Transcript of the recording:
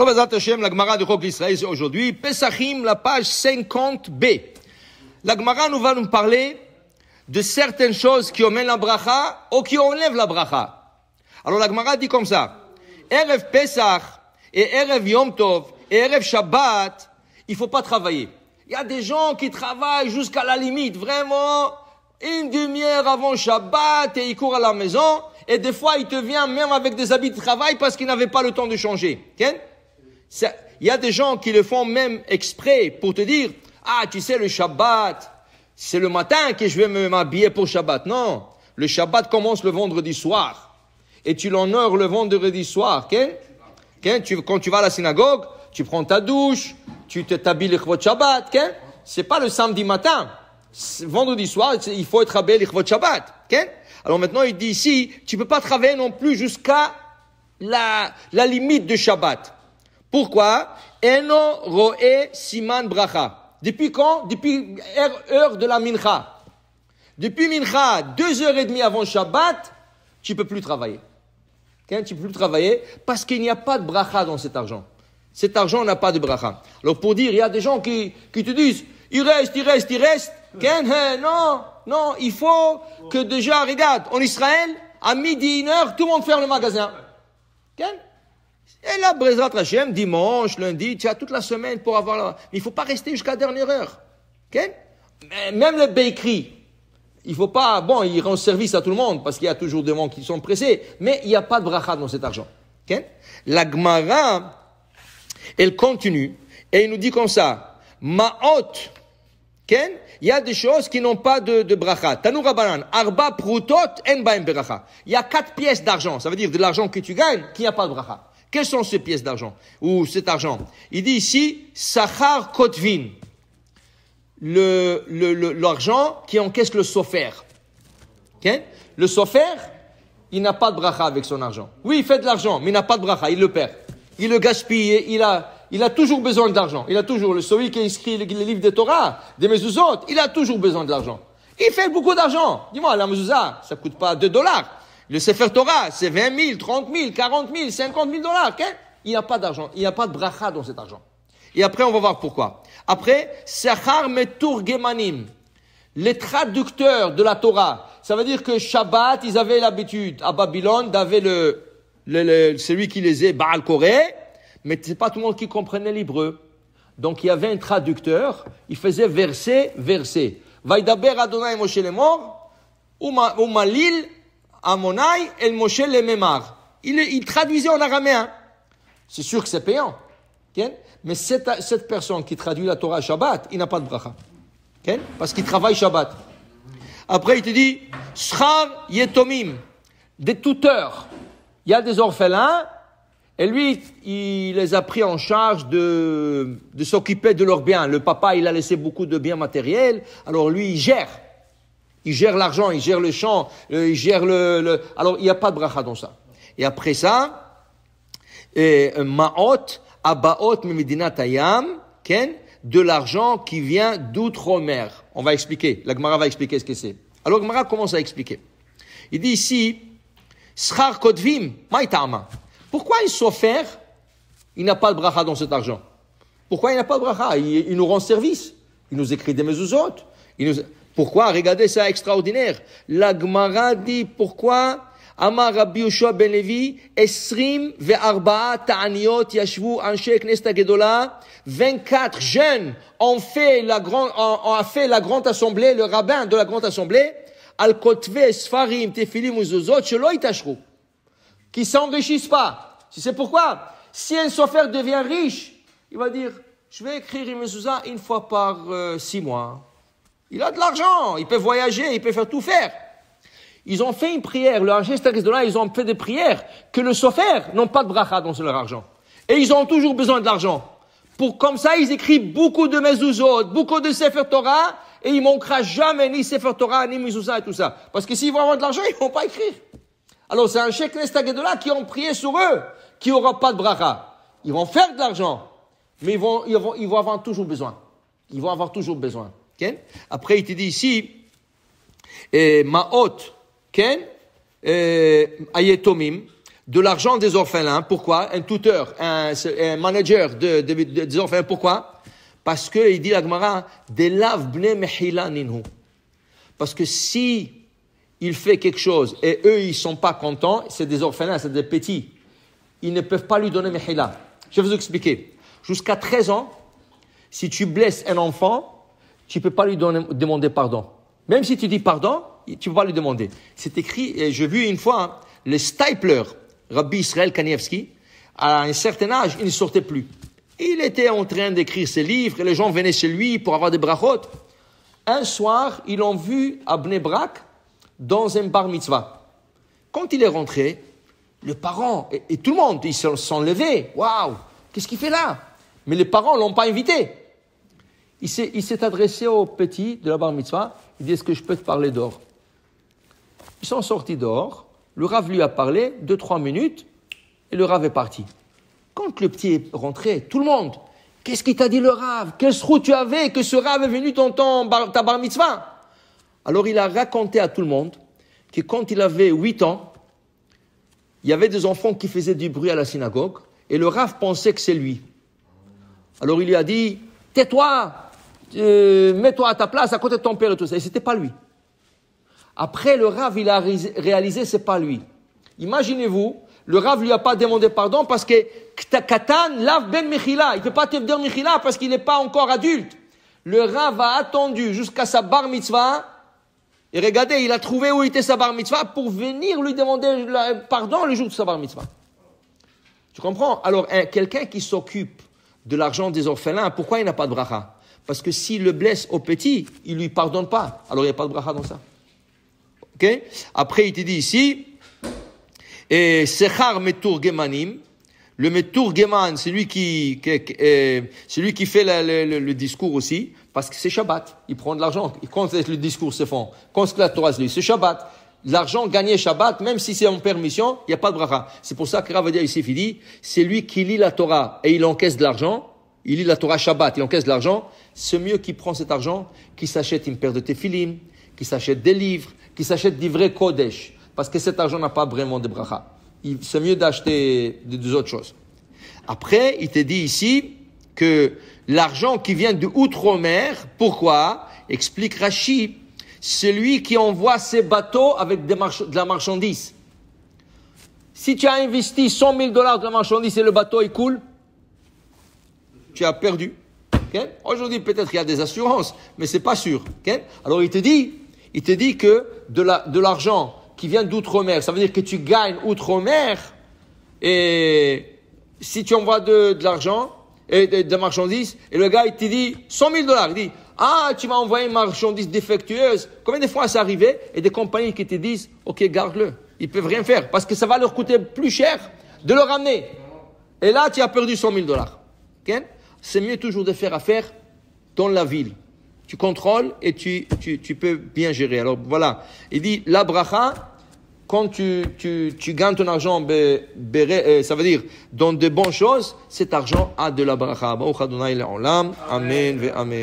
Bezat Hashem, la Gemara de Chok Israël, c'est aujourd'hui, Pesachim, la page 50b. La Gemara va nous parler de certaines choses qui emmènent la bracha ou qui enlèvent la bracha. Alors la Gemara dit comme ça, Erev Pesach et Erev Yom Tov et Erev Shabbat, il faut pas travailler. Il y a des gens qui travaillent jusqu'à la limite, vraiment, une demi-heure avant Shabbat et ils courent à la maison et des fois il te vient même avec des habits de travail parce qu'ils n'avaient pas le temps de changer. Il y a des gens qui le font même exprès pour te dire, ah, tu sais, le Shabbat, c'est le matin que je vais m'habiller pour Shabbat. Non, le Shabbat commence le vendredi soir. Et tu l'honores le vendredi soir. Quand tu vas à la synagogue, tu prends ta douche, tu t'habilles l'Ichvot Shabbat. C'est pas le samedi matin. Vendredi soir, il faut être habillé l'Ichvot Shabbat. Alors maintenant, il dit ici, tu peux pas travailler non plus jusqu'à la limite de Shabbat. Pourquoi? Eno roe siman bracha. Depuis quand? Depuis heure de la mincha. Depuis mincha, 2h30 avant Shabbat, tu peux plus travailler. Tu peux plus travailler parce qu'il n'y a pas de bracha dans cet argent. Cet argent n'a pas de bracha. Alors pour dire, il y a des gens qui te disent, il reste. Non, il faut que déjà, regarde, en Israël, à midi, 1h, tout le monde ferme le magasin. Et là, Bezrat Hashem, dimanche, lundi, tu as toute la semaine pour avoir la... Mais il faut pas rester jusqu'à la dernière heure. Même les bakeries, il faut pas... Bon, ils rendent service à tout le monde parce qu'il y a toujours des gens qui sont pressés, mais il n'y a pas de bracha dans cet argent. La Gemara, elle continue et il nous dit comme ça, Ma'ot, il y a des choses qui n'ont pas de bracha. Tanu Rabbanan, Arba prutot en baem bracha. Il y a 4 pièces d'argent, ça veut dire de l'argent que tu gagnes, qu'il n'y a pas de bracha. Quelles sont ces pièces d'argent? Ou cet argent? Il dit ici, Sachar Kotvin. L'argent qui encaisse le sofer. Le sofer, il n'a pas de bracha avec son argent. Oui, il fait de l'argent, mais il n'a pas de bracha, il le perd. Il le gaspille, il a toujours besoin d'argent. Il a toujours, celui qui a écrit les livres de Torah, des mezuzot, il a toujours besoin de l'argent. Il fait beaucoup d'argent. Dis-moi, la mezuzah, ça coûte pas $2. Le Sefer Torah, c'est 20 000, 30 000, 40 000, 50 000 $. Il n'y a pas d'argent. Il n'y a pas de bracha dans cet argent. Et après, on va voir pourquoi. Après, Sachar Meturgemanim. Les traducteurs de la Torah. Ça veut dire que Shabbat, ils avaient l'habitude, à Babylone, d'avoir celui qui lisait Baal Koré. Mais c'est pas tout le monde qui comprenait l'hébreu. Donc, il y avait un traducteur. Il faisait verset. Vaidaber Adonai Moshe Lemor. Umalil. Amonai el Moshe le Memar. Il traduisait en araméen. C'est sûr que c'est payant. Mais cette personne qui traduit la Torah Shabbat, il n'a pas de bracha. Parce qu'il travaille Shabbat. Après, il te dit, Schar Yetomim, des tuteurs. Il y a des orphelins, et lui, il les a pris en charge de s'occuper de leurs biens. Le papa, il a laissé beaucoup de biens matériels, alors lui, il gère. Il gère l'argent, il gère le champ, il gère Alors, il n'y a pas de bracha dans ça. Et après ça, Ma'ot, Abaot, Memedinat Hayam, de l'argent qui vient d'outre-mer. On va expliquer. La Gemara va expliquer ce que c'est. Alors, la Gemara commence à expliquer. Il dit ici, Schar Kotvim, Maïtama. Pourquoi il s'offert, il n'a pas de bracha dans cet argent? Pourquoi il n'a pas de bracha? Il nous rend service. Il nous écrit des mezuzot. Pourquoi? Regardez ça, extraordinaire. La Gemara dit pourquoi Amar Rabbi Yoshua ben Levi, Esrim ve'arba'a ta'aniot yashvu anshe knesset hagedola. 24 jeunes ont fait la grande assemblée, le rabbin de la grande assemblée, al kotve sfarim tefilim uzuzot shelo itashru, qui s'enrichissent pas. Tu sais pourquoi? Si un sofer devient riche, il va dire, je vais écrire une mezuzah une fois par 6 mois. Il a de l'argent, il peut voyager, il peut faire tout faire. Ils ont fait une prière, le Anshe Knesset Hagedola, ils ont fait des prières que le sofer n'ont pas de bracha dans leur argent. Et ils ont toujours besoin de l'argent. Comme ça, ils écrivent beaucoup de mezuzot, beaucoup de Sefer Torah, et il manquera jamais ni Sefer Torah, ni mezuzah et tout ça. Parce que s'ils vont avoir de l'argent, ils vont pas écrire. Alors c'est un Anshe Knesset Hagedola qui ont prié sur eux, qui aura pas de bracha. Ils vont faire de l'argent, mais ils vont avoir toujours besoin. Ils vont avoir toujours besoin. Après, il te dit ici, Ma'ot, Ayetomim, de l'argent des orphelins. Pourquoi? Un tuteur, un manager des orphelins. Pourquoi? Parce que, il dit la Gemara, des lav bnei mechila ninhu. Parce que si il fait quelque chose et eux, ils sont pas contents, c'est des orphelins, c'est des petits, ils ne peuvent pas lui donner mechila. Je vais vous expliquer. Jusqu'à 13 ans, si tu blesses un enfant, tu ne peux pas lui demander pardon. Même si tu dis pardon, tu ne peux pas lui demander. C'est écrit, et j'ai vu une fois, le Stipler, Rabbi Israël Kanievski, à un certain âge, il ne sortait plus. Il était en train d'écrire ses livres et les gens venaient chez lui pour avoir des brachot. Un soir, ils l'ont vu à Bnei Brak dans un bar mitzvah. Quand il est rentré, le parent et tout le monde, ils se sont levés. Waouh, qu'est-ce qu'il fait là? Mais les parents ne l'ont pas invité. Il s'est adressé au petit de la bar mitzvah. Il dit, est-ce que je peux te parler dehors? Ils sont sortis dehors. Le Rav lui a parlé 2-3 minutes et le Rav est parti. Quand le petit est rentré, tout le monde, qu'est-ce qu'il t'a dit le Rav? Quel srout tu avais que ce Rav est venu dans ta bar mitzvah? Alors il a raconté à tout le monde que quand il avait 8 ans, il y avait des enfants qui faisaient du bruit à la synagogue et le Rav pensait que c'est lui. Alors il lui a dit, tais-toi, mets-toi à ta place à côté de ton père et tout ça. Et c'était pas lui. Après, le Rav, il a réalisé, c'est pas lui. Imaginez-vous, le Rav lui a pas demandé pardon parce que Katan lave ben Mechila. Il peut pas te dire Mechila parce qu'il n'est pas encore adulte. Le Rav a attendu jusqu'à sa bar mitzvah. Et regardez, il a trouvé où était sa bar mitzvah pour venir lui demander pardon le jour de sa bar mitzvah. Tu comprends? Alors, quelqu'un qui s'occupe de l'argent des orphelins, pourquoi il n'a pas de bracha? Parce que s'il le blesse au petit, il lui pardonne pas. Alors, il n'y a pas de bracha dans ça. Ok? Après, il te dit ici, et Sechar Metur Gemanim, le Metur Geman, c'est lui qui fait le discours aussi, parce que c'est Shabbat. Il prend de l'argent. Quand le discours se fait, quand la Torah se lit, c'est Shabbat. L'argent gagné Shabbat, même si c'est en permission, il n'y a pas de bracha. C'est pour ça que Rav ici, il dit, c'est lui qui lit la Torah et il encaisse de l'argent. Il lit la Torah Shabbat, il encaisse de l'argent. C'est mieux qu'il prend cet argent, qu'il s'achète une paire de tefilin, qu'il s'achète des livres, qu'il s'achète des vrais kodesh. Parce que cet argent n'a pas vraiment de bracha. C'est mieux d'acheter des autres choses. Après, il te dit ici que l'argent qui vient de outre-mer, pourquoi? Explique Rashi, celui qui envoie ses bateaux avec de la marchandise. Si tu as investi $100,000 de la marchandise et le bateau il coule, tu as perdu. Okay? Aujourd'hui, peut-être qu'il y a des assurances, mais c'est pas sûr. Okay? Alors, il te dit que de l'argent qui vient d'outre-mer, ça veut dire que tu gagnes outre-mer, et si tu envoies de l'argent, et de marchandises, et le gars, il te dit $100,000, il dit, ah, tu m'as envoyé une marchandise défectueuse. Combien de fois c'est arrivé? Et des compagnies qui te disent, ok, garde-le. Ils peuvent rien faire, parce que ça va leur coûter plus cher de le ramener. Et là, tu as perdu $100,000. Okay? C'est mieux toujours de faire affaire dans la ville. Tu contrôles et tu peux bien gérer. Alors voilà, il dit la bracha, quand tu gagnes ton argent, ça veut dire dans de bonnes choses, cet argent a de la bracha. Amen ve amen.